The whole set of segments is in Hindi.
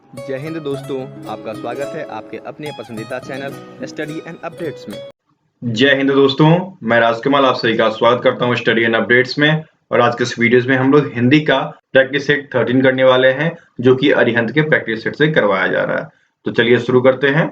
जय हिंद दोस्तों, आपका स्वागत है आपके अपने पसंदीदा चैनल स्टडी एंड अपडेट्स में। जय हिंद दोस्तों, मैं राजकमल आप सभी का स्वागत करता हूं स्टडी एंड अपडेट्स में। और आज के इस वीडियोस में हम लोग हिंदी का प्रैक्टिस सेट 13 करने वाले हैं, जो कि अरिहंत के प्रैक्टिस सेट से करवाया जा रहा है। तो चलिए शुरू करते हैं।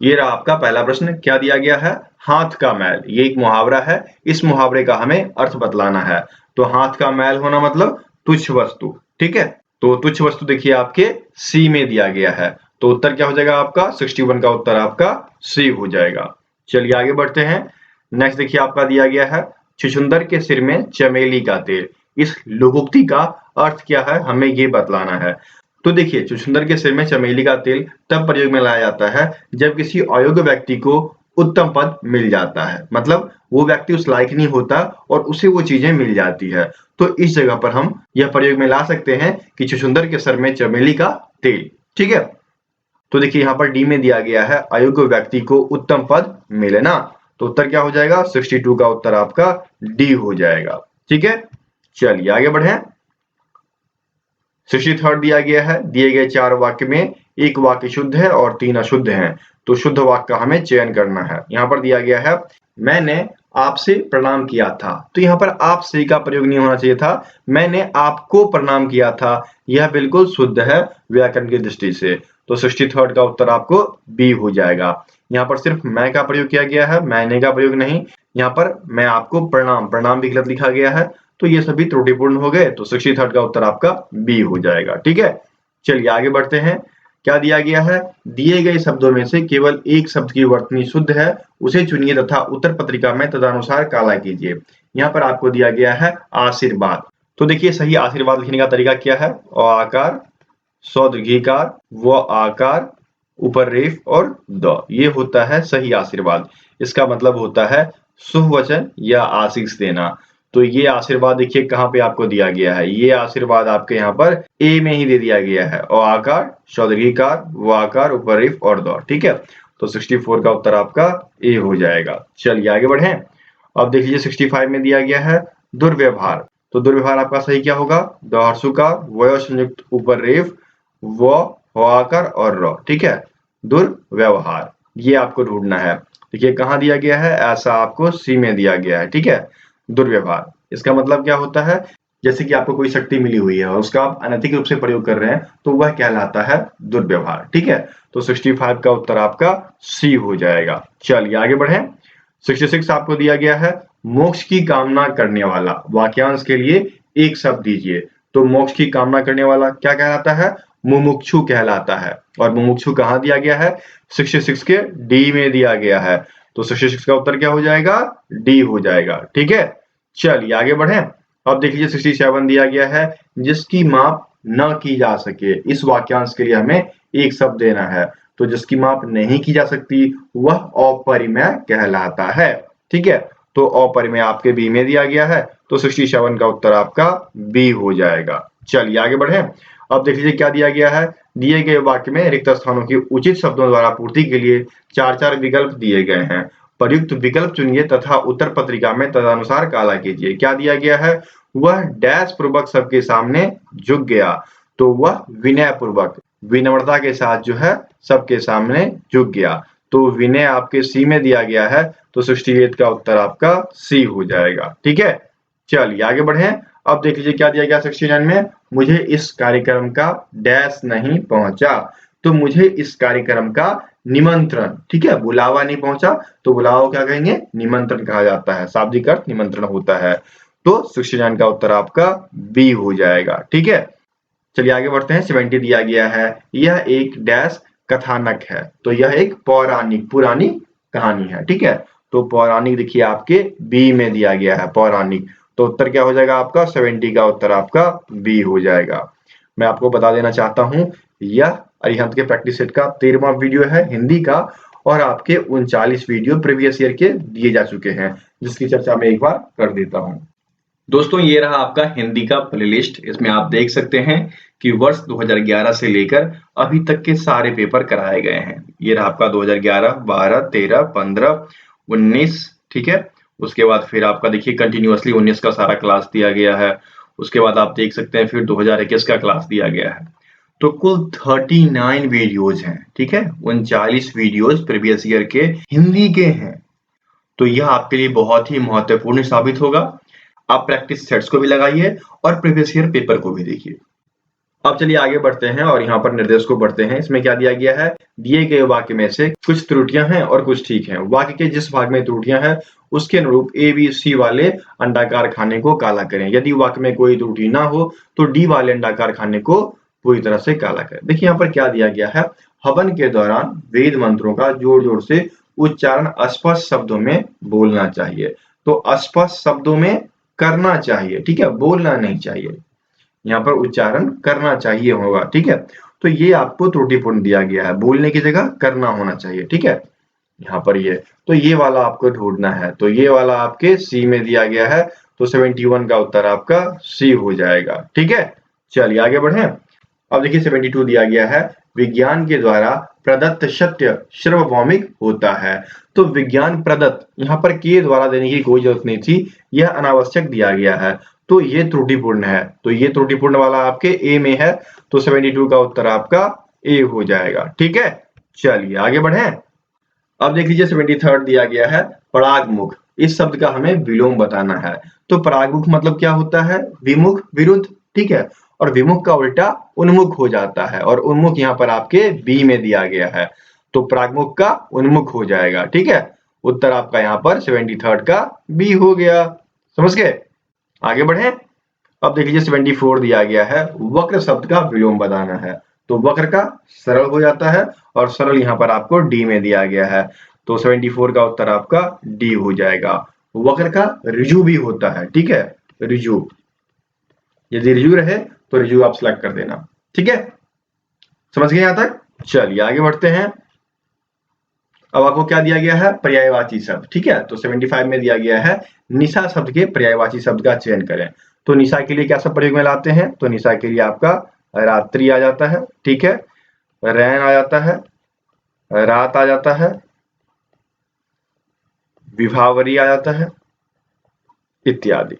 ये रहा आपका पहला प्रश्न। क्या दिया गया है? हाथ का मैल। ये एक मुहावरा है, इस मुहावरे का हमें अर्थ बतलाना है। तो हाथ का मैल होना मतलब तुच्छ वस्तु, ठीक है। तो तुच्छ वस्तु देखिए आपके सी में दिया गया है, तो उत्तर क्या हो जाएगा आपका? 61 का उत्तर आपका सी हो जाएगा। चलिए आगे बढ़ते हैं। नेक्स्ट देखिए आपका दिया गया है, छुछुंदर के सिर में चमेली का तेल। इस लोकोक्ति का अर्थ क्या है, हमें ये बतलाना है। तो देखिए, छुछुंदर के सिर में चमेली का तेल तब प्रयोग में लाया जाता है जब किसी अयोग्य व्यक्ति को उत्तम पद मिल जाता है, मतलब वो व्यक्ति उस लायक नहीं होता और उसे वो चीजें मिल जाती है। तो इस जगह पर हम यह प्रयोग में ला सकते हैं कि छुछुंदर के सर में चमेली का तेल, ठीक है। तो देखिए यहाँ पर डी में दिया गया है, अयोग्य व्यक्ति को उत्तम पद मिले ना। तो उत्तर क्या हो जाएगा? 62 का उत्तर आपका डी हो जाएगा, ठीक है। चलिए आगे बढ़े। 63 दिया गया है, दिए गए 4 वाक्य में एक वाक्य शुद्ध है और 3 अशुद्ध हैं। तो शुद्ध वाक्य का हमें चयन करना है। यहाँ पर दिया गया है, मैंने आपसे प्रणाम किया था। तो यहाँ पर आपसे का प्रयोग नहीं होना चाहिए था, मैंने आपको प्रणाम किया था। यह बिल्कुल शुद्ध है व्याकरण की दृष्टि से। तो 63 का उत्तर आपको बी हो जाएगा। यहाँ पर सिर्फ मैं का प्रयोग किया गया है, मैंने का प्रयोग नहीं। यहाँ पर मैं आपको प्रणाम, प्रणाम भी गलत लिखा गया है। तो ये सभी त्रुटिपूर्ण हो गए। तो 63 का उत्तर आपका बी हो जाएगा, ठीक है। चलिए आगे बढ़ते हैं। क्या दिया गया है? दिए गए शब्दों में से केवल एक शब्द की वर्तनी शुद्ध है, उसे चुनिए तथा उत्तर पत्रिका में तदनुसार काला कीजिए। यहाँ पर आपको दिया गया है आशीर्वाद। तो देखिए सही आशीर्वाद लिखने का तरीका क्या है? अ आकार, सौदीर्घिकार, व आकार, ऊपर रेफ और द, ये होता है सही आशीर्वाद। इसका मतलब होता है शुभ वचन या आशीष देना। तो ये आशीर्वाद देखिए कहाँ पे आपको दिया गया है, ये आशीर्वाद आपके यहाँ पर ए में ही दे दिया गया है। अ आकार, सौदीर्घिकार, व आकार, ऊपर रेफ और द, ठीक है। तो 64 का उत्तर आपका ए हो जाएगा। चलिए आगे बढ़े। अब देख लीजिए 65 में दिया गया है दुर्व्यवहार। तो दुर्व्यवहार आपका सही क्या होगा? द हर्षुकार, वय संयुक्त ऊपर रेफ, व आकार और र, ठीक है। दुर्व्यवहार ये आपको ढूंढना है। देखिए कहाँ दिया गया है, ऐसा आपको सी में दिया गया है, ठीक है। दुर्व्यवहार इसका मतलब क्या होता है? जैसे कि आपको कोई शक्ति मिली हुई है और उसका आप अनैतिक रूप से प्रयोग कर रहे हैं, तो वह कहलाता है दुर्व्यवहार, ठीक है। तो 65 का उत्तर आपका सी हो जाएगा। चलिए आगे बढ़े। 66 आपको दिया गया है, मोक्ष की कामना करने वाला। वाक्यांश के लिए एक शब्द दीजिए। तो मोक्ष की कामना करने वाला क्या कहलाता है? मुमुक्षु कहलाता है। और मुमुक्षु कहाँ दिया गया है? 66 के डी में दिया गया है। तो 66 का उत्तर क्या हो जाएगा? डी हो जाएगा, ठीक है। चलिए आगे बढ़े। अब देख लीजिए 67 दिया गया है, जिसकी माप न की जा सके। इस वाक्यांश के लिए हमें एक शब्द देना है। तो जिसकी माप नहीं की जा सकती वह अपरिमेय कहलाता है, ठीक है। तो अपरिमेय आपके बी में दिया गया है। तो 67 का उत्तर आपका बी हो जाएगा। चलिए आगे बढ़े। अब देख लीजिए क्या दिया गया है, दिए गए वाक्य में रिक्त स्थानों की उचित शब्दों द्वारा पूर्ति के लिए 4-4 विकल्प दिए गए हैं। प्रयुक्त विकल्प चुनिए तथा उत्तर पत्रिका में तदनुसार काला कीजिए। क्या दिया गया है? वह डैश पूर्वक सबके सामने झुक गया। तो वह विनय पूर्वक, विनम्रता के साथ जो है सबके सामने झुक गया। तो विनय आपके सी में दिया गया है। तो 68 का उत्तर आपका सी हो जाएगा, ठीक है। चलिए आगे बढ़े। अब देख लीजिए क्या दिया गया 69 में, मुझे इस कार्यक्रम का डैश नहीं पहुंचा। तो मुझे इस कार्यक्रम का निमंत्रण, ठीक है, बुलावा नहीं पहुंचा। तो बुलावा क्या कहेंगे? निमंत्रण कहा जाता है, शाब्दिक अर्थ निमंत्रण होता है। तो 69 का उत्तर आपका बी हो जाएगा, ठीक है। चलिए आगे बढ़ते हैं। 70 दिया गया है, यह एक डैश कथानक है। तो यह एक पौराणिक, पुरानी कहानी है, ठीक है। तो पौराणिक देखिए आपके बी में दिया गया है, पौराणिक। तो उत्तर क्या हो जाएगा आपका? 70 का उत्तर आपका बी हो जाएगा। मैं आपको बता देना चाहता हूं, यह अरिहंत के प्रैक्टिस सेट का 13वां वीडियो है हिंदी का, और आपके 39 वीडियो प्रीवियस ईयर के दिए जा चुके हैं, जिसकी चर्चा मैं एक बार कर देता हूं। दोस्तों ये रहा आपका हिंदी का प्लेलिस्ट। इसमें आप देख सकते हैं कि वर्ष 2011 से लेकर अभी तक के सारे पेपर कराए गए हैं। ये रहा आपका 2011, 12, 13, 15, 19, ठीक है। उसके बाद फिर आपका देखिए कंटिन्यूअसली 19 का सारा क्लास दिया गया है। उसके बाद आप देख सकते हैं फिर 2021 का क्लास दिया गया है। तो कुल 39 वीडियोज हैं, ठीक है, 39 वीडियोज प्रीवियस ईयर के हिंदी के हैं। तो यह आपके लिए बहुत ही महत्वपूर्ण साबित होगा। आप प्रैक्टिस सेट्स को भी लगाइए और प्रीवियस ईयर पेपर को भी देखिए। अब चलिए आगे बढ़ते हैं और यहाँ पर निर्देश को बढ़ते हैं। इसमें क्या दिया गया है, दिए गए वाक्य में से कुछ त्रुटियां हैं और कुछ ठीक हैं। वाक्य के जिस भाग में त्रुटियां हैं उसके अनुरूप ए बी सी वाले अंडाकार खाने को काला करें। यदि वाक्य में कोई त्रुटि ना हो तो डी वाले अंडाकार खाने को पूरी तरह से काला करें। देखिए यहाँ पर क्या दिया गया है, हवन के दौरान वेद मंत्रों का जोर जोर से उच्चारण अस्पष्ट शब्दों में बोलना चाहिए। तो अस्पष्ट शब्दों में करना चाहिए, ठीक है, बोलना नहीं चाहिए। यहाँ पर उच्चारण करना चाहिए होगा, ठीक है। तो ये आपको त्रुटिपूर्ण दिया गया है, बोलने की जगह करना होना चाहिए, ठीक है। यहाँ पर ये तो ये वाला आपको ढूंढना है। तो ये वाला आपके सी में दिया गया है, तो 71 का उत्तर आपका सी हो जाएगा, ठीक है। चलिए आगे बढ़े। अब देखिए 72 दिया गया है, विज्ञान के द्वारा प्रदत्त सत्य सार्वभौमिक होता है। तो विज्ञान प्रदत्त, यहाँ पर के द्वारा देने की कोई जरूरत नहीं थी, यह अनावश्यक दिया गया है, तो ये त्रुटिपूर्ण है। तो ये त्रुटिपूर्ण वाला आपके ए में है, तो 72 का उत्तर आपका ए हो जाएगा, ठीक है। चलिए आगे बढ़े। अब देख लीजिए 73 दिया गया है, परागमुख। इस शब्द का हमें विलोम बताना है। तो परागमुख मतलब क्या होता है, विमुख, विरुद्ध, ठीक है। और विमुख का उल्टा उन्मुख हो जाता है, और उन्मुख यहाँ पर आपके बी में दिया गया है, तो परागमुख का उन्मुख हो जाएगा, ठीक है। उत्तर आपका यहाँ पर 73 का बी हो गया, समझ गए। आगे बढ़े। अब देख लीजिए 74 दिया गया है, वक्र शब्द का विलोम बताना है। तो वक्र का सरल हो जाता है, और सरल यहाँ पर आपको डी में दिया गया है, तो 74 का उत्तर आपका डी हो जाएगा। वक्र का ऋजु भी होता है, ठीक है, ऋजु। यदि ऋजु रहे तो ऋजु आप सिलेक्ट कर देना, ठीक है। समझ गए यहाँ तक। चलिए आगे बढ़ते हैं। अब आपको क्या दिया गया है, पर्यायवाची शब्द, ठीक है। तो 75 में दिया गया है, निशा शब्द के पर्यायवाची शब्द का चयन करें। तो निशा के लिए क्या सब प्रयोग में लाते हैं, तो निशा के लिए आपका रात्रि आ जाता है, ठीक है, रैन आ जाता है, रात आ जाता है, विभावरी आ जाता है, इत्यादि।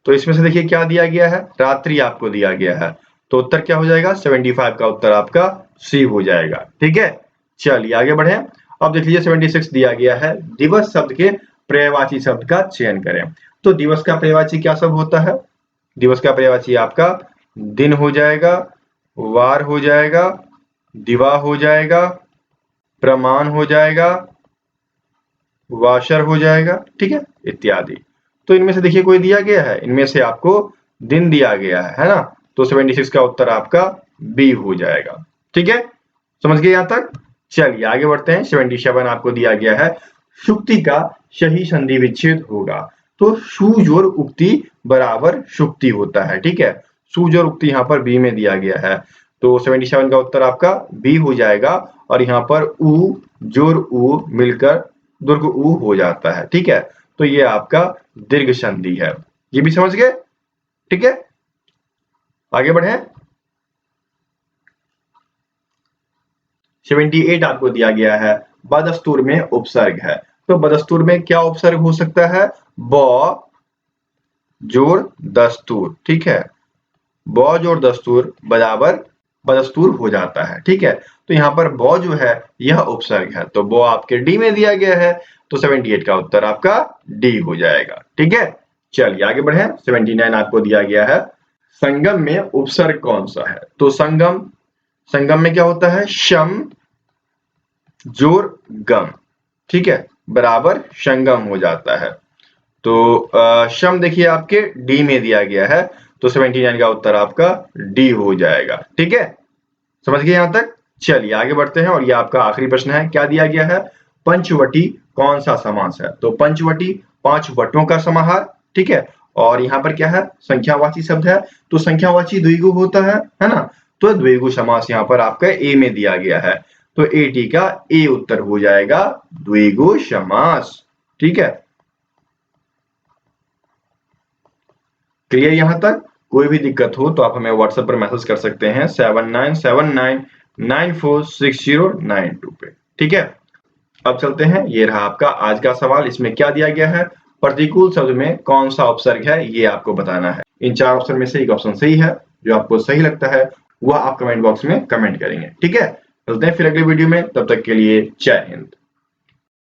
तो इसमें से देखिए क्या दिया गया है, रात्रि आपको दिया गया है, तो उत्तर क्या हो जाएगा, 75 का उत्तर आपका सी हो जाएगा, ठीक है। चलिए आगे बढ़े। अब देख लीजिए 76 दिया गया है, दिवस शब्द के पर्यायवाची शब्द का चयन करें। तो दिवस का पर्यायवाची क्या सब होता है, दिवस का पर्यायवाची आपका दिन हो जाएगा, वार हो जाएगा, दिवा हो जाएगा, प्रमाण हो जाएगा, वाशर हो जाएगा, ठीक है, इत्यादि। तो इनमें से देखिए कोई दिया गया है, इनमें से आपको दिन दिया गया है ना, तो 76 का उत्तर आपका बी हो जाएगा, ठीक है। समझ गए यहाँ तक। चलिए आगे बढ़ते हैं। 77 आपको दिया गया है, शुक्ति का सही संधि विच्छेद होगा। तो सुजोर उक्ति बराबर शुक्ति होता है, ठीक है। सुजोर उक्ति यहाँ पर बी में दिया गया है, तो 77 का उत्तर आपका बी हो जाएगा। और यहाँ पर उ जोर उ मिलकर दुर्ग उ हो जाता है, ठीक है। तो ये आपका दीर्घ संधि है, ये भी समझ गए, ठीक है। आगे बढ़े। 78 आपको दिया गया है, बदस्तूर में उपसर्ग है। तो बदस्तूर में क्या उपसर्ग हो सकता है, ब जोड़ दस्तूर, ठीक है, ब जोड़ दस्तूर बराबर बदस्तूर हो जाता है, ठीक है। तो यहाँ पर ब जो है यह उपसर्ग है, तो ब आपके डी में दिया गया है, तो 78 का उत्तर आपका डी हो जाएगा, ठीक है। चलिए आगे बढ़े। 79 आपको दिया गया है, संगम में उपसर्ग कौन सा है। तो संगम, संगम में क्या होता है, शम जोर गम, ठीक है, बराबर संगम हो जाता है। तो शम देखिए आपके डी में दिया गया है, तो 79 का उत्तर आपका डी हो जाएगा, ठीक है। समझ गए यहाँ तक। चलिए आगे बढ़ते हैं, और ये आपका आखिरी प्रश्न है, क्या दिया गया है, पंचवटी कौन सा समास है। तो पंचवटी 5 वटों का समाहार, ठीक है। और यहाँ पर क्या है, संख्यावाची शब्द है, तो संख्यावाची द्विगु होता है ना, तो द्विगु समास यहाँ पर आपका ए में दिया गया है, तो ए टी का ए उत्तर हो जाएगा द्विगु समास, ठीक है। क्लियर यहाँ तक। कोई भी दिक्कत हो तो आप हमें व्हाट्सएप पर मैसेज कर सकते हैं 7979946092 पे, ठीक है। अब चलते हैं, ये रहा आपका आज का सवाल। इसमें क्या दिया गया है, प्रतिकूल शब्द में कौन सा उपसर्ग है, ये आपको बताना है। इन 4 ऑप्शन में से एक ऑप्शन सही है, जो आपको सही लगता है वह आप कमेंट बॉक्स में कमेंट करेंगे। ठीक है, मिलते हैं फिर अगली वीडियो में, तब तक के लिए जय हिंद।